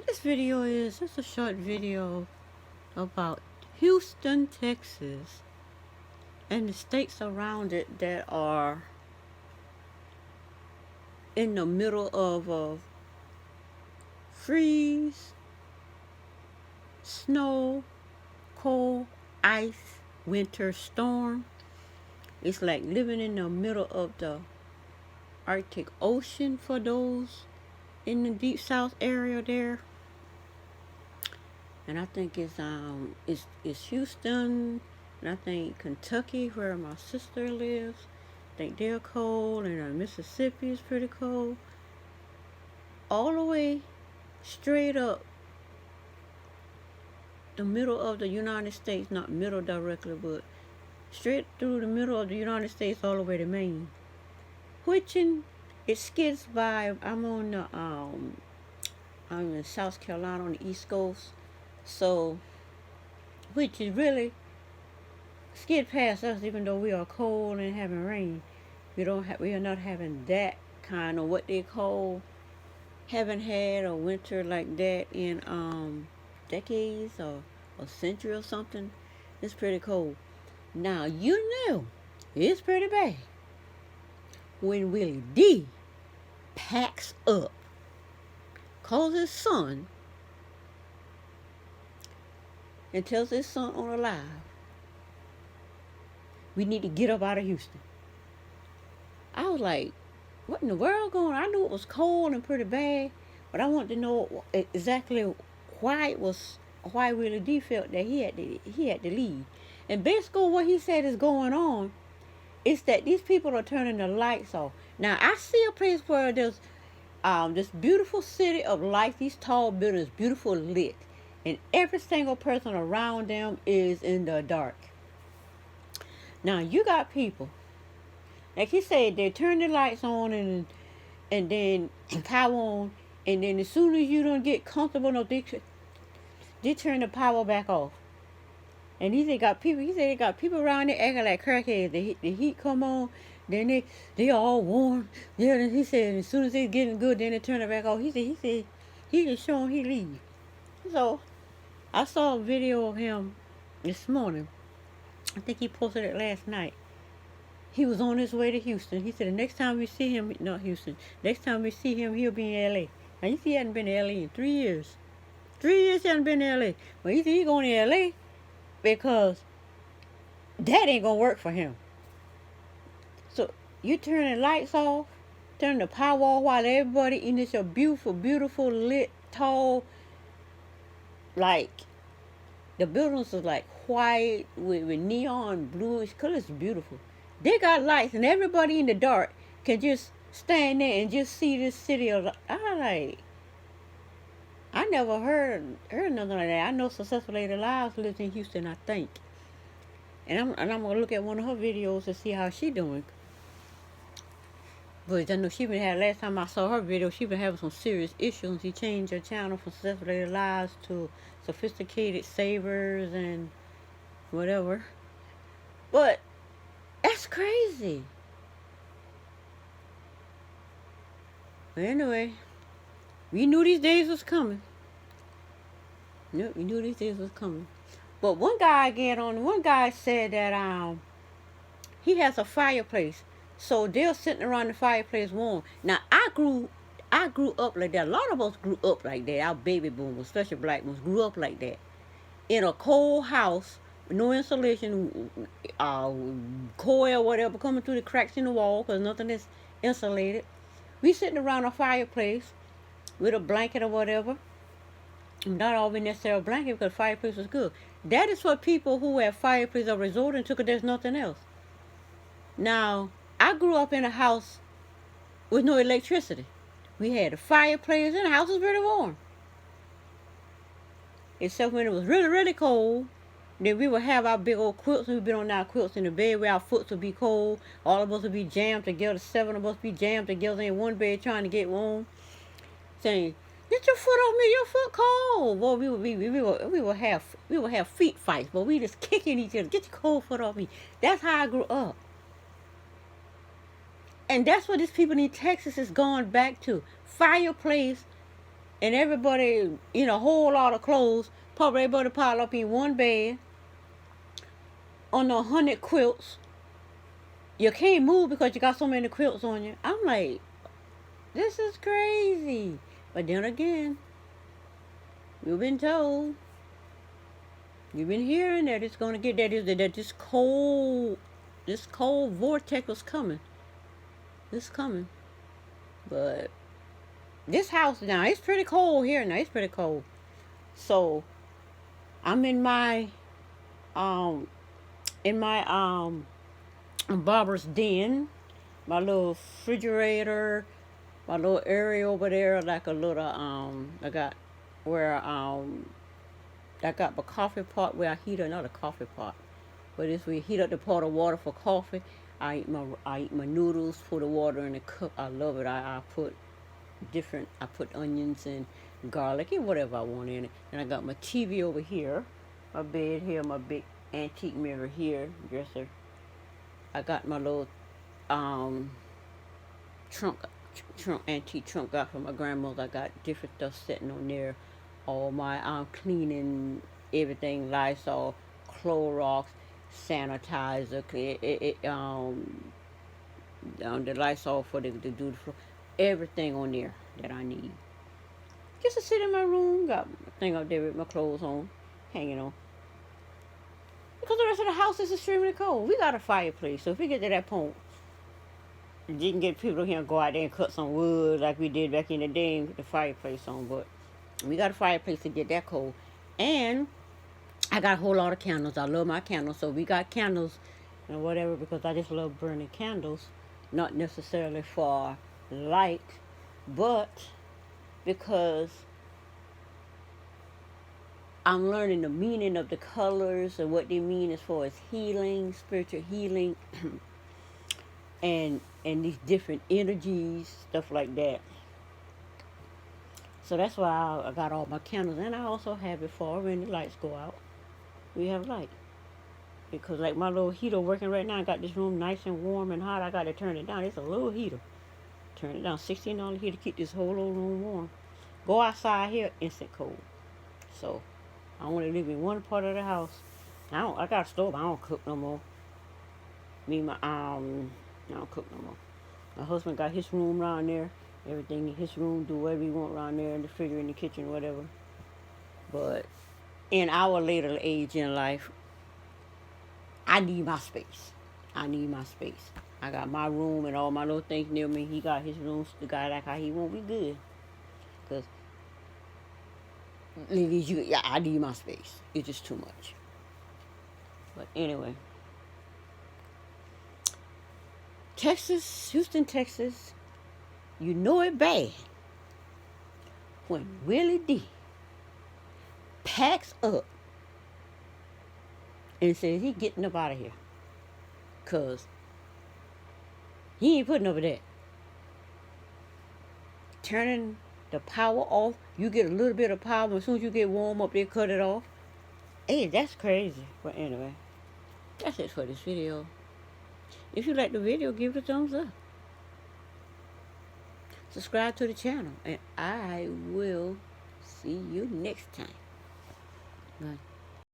This video is just a short video about Houston, Texas, and the states around it that are in the middle of a freeze, snow, cold, ice, winter storm. It's like living in the middle of the Arctic Ocean for those in the deep south area there. And I think it's Houston, and I think Kentucky, where my sister lives. I think they're cold, and Mississippi is pretty cold. All the way straight up the middle of the United States, not middle directly, but straight through the middle of the United States all the way to Maine. Which it skids by. I'm in South Carolina on the East Coast, so which is really skid past us, even though we are cold and having rain. We are not having that kind of what they call, haven't had a winter like that in decades or a century or something. It's pretty cold. Now you know it's pretty bad when Willie D packs up, calls his son, and tells his son on a live, we need to get up out of Houston. I was like, what in the world going on? I knew it was cold and pretty bad, but I wanted to know exactly why Willie D felt that he had to leave. And basically what he said is going on is that these people are turning the lights off. Now I see a place where there's this beautiful city of lights, these tall buildings, beautiful lit, and every single person around them is in the dark. Now you got people, like he said, they turn the lights on and then power on, and then as soon as you don't get comfortable enough, they turn the power back off. And he said they got people around there acting like crackheads. The heat come on, then they all warm. Yeah, he said as soon as it's getting good, then they turn it back off. He said he just show him he leave. So I saw a video of him this morning. I think he posted it last night. He was on his way to Houston. He said the next time we see him, not Houston, next time we see him, he'll be in L.A. Now, you see, he hadn't been to L.A. in 3 years. 3 years he hadn't been to L.A. But he said he's going to L.A. because that ain't going to work for him. So you turn the lights off, turn the power off while everybody in this beautiful, beautiful, lit, tall, like, the buildings are like white with neon bluish colors. Beautiful. They got lights, and everybody in the dark can just stand there and just see this city. I never heard nothing like that. I know Successful Lady Lives lives in Houston, I think, and I'm gonna look at one of her videos to see how she doing. But I know last time I saw her video, she been having some serious issues. She changed her channel from Successful Lady Lives to Sophisticated Savers and whatever. But that's crazy. But anyway, we knew these days was coming. Yep, we knew these days was coming. But one guy said that he has a fireplace, so they're sitting around the fireplace warm. Now I grew up like that. A lot of us grew up like that. Our baby boomers, especially black ones, grew up like that. In a cold house, no insulation, coil, whatever, coming through the cracks in the wall because nothing is insulated. We sitting around a fireplace with a blanket or whatever. Not always necessarily a blanket because the fireplace was good. That is what people who have fireplace are resorting to because there's nothing else. Now, I grew up in a house with no electricity. We had a fireplace and the house was very warm. Except when it was really, really cold. Then we would have our big old quilts, and we'd be on our quilts in the bed where our foots would be cold. All of us would be jammed together. 7 of us be jammed together in one bed trying to get warm. Saying, "Get your foot off me, your foot cold." Boy, we would have feet fights, but we just kicking each other. Get your cold foot off me. That's how I grew up. And that's what these people in Texas is going back to. Fireplace and everybody in a whole lot of clothes, probably everybody piled up in one bed on 100 quilts. You can't move because you got so many quilts on you. I'm like, this is crazy. But then again, you've been told, you've been hearing that it's going to get that this cold vortex was coming. It's coming. But this house now, it's pretty cold here now. It's pretty cold. So I'm in my um barber's den, my little refrigerator, my little area over there, like a little I got where I got my coffee pot where I heat another coffee pot. But it's we heat up the pot of water for coffee. I eat my noodles, put the water in the cup. I love it. I put onions and garlic and whatever I want in it. And I got my TV over here, my bed here, my big antique mirror here, dresser. I got my little trunk antique trunk got from my grandmother. I got different stuff sitting on there. All my cleaning everything, Lysol, Clorox, sanitizer, the Lysol for the do the floor, everything on there that I need. Just to sit in my room, got my thing up there with my clothes on, hanging on. Because the rest of the house is extremely cold. We got a fireplace, so if we get to that point, you can get people here and go out there and cut some wood like we did back in the day and put the fireplace on. But we got a fireplace to get that cold. And I got a whole lot of candles. I love my candles. So we got candles and whatever because I just love burning candles. Not necessarily for light, but because I'm learning the meaning of the colors and what they mean as far as healing, spiritual healing, and these different energies, stuff like that. So that's why I got all my candles, and I also have it for when the lights go out. We have light because like my little heater working right now. I got this room nice and warm and hot. I got to turn it down. It's a little heater. Turn it down. $16 heater to keep this whole little room warm. Go outside here, instant cold. So I only live in one part of the house. I got a stove. I don't cook no more. I don't cook no more. My husband got his room around there. Everything in his room, do whatever you want around there in the refrigerator, in the kitchen, whatever. But in our later age in life, I need my space. I need my space. I got my room and all my little things near me. He got his room. The guy like how he want. We good. Cause I need my space. It's just too much. But anyway, Houston, Texas. You know it bad when Wille D packs up and says he getting up out of here. Because he ain't putting up with that. Turning the power off, you get a little bit of power. As soon as you get warm up, they cut it off. Hey, that's crazy. But anyway, that's it for this video. If you like the video, give it a thumbs up. Subscribe to the channel, and I will see you next time. Bye.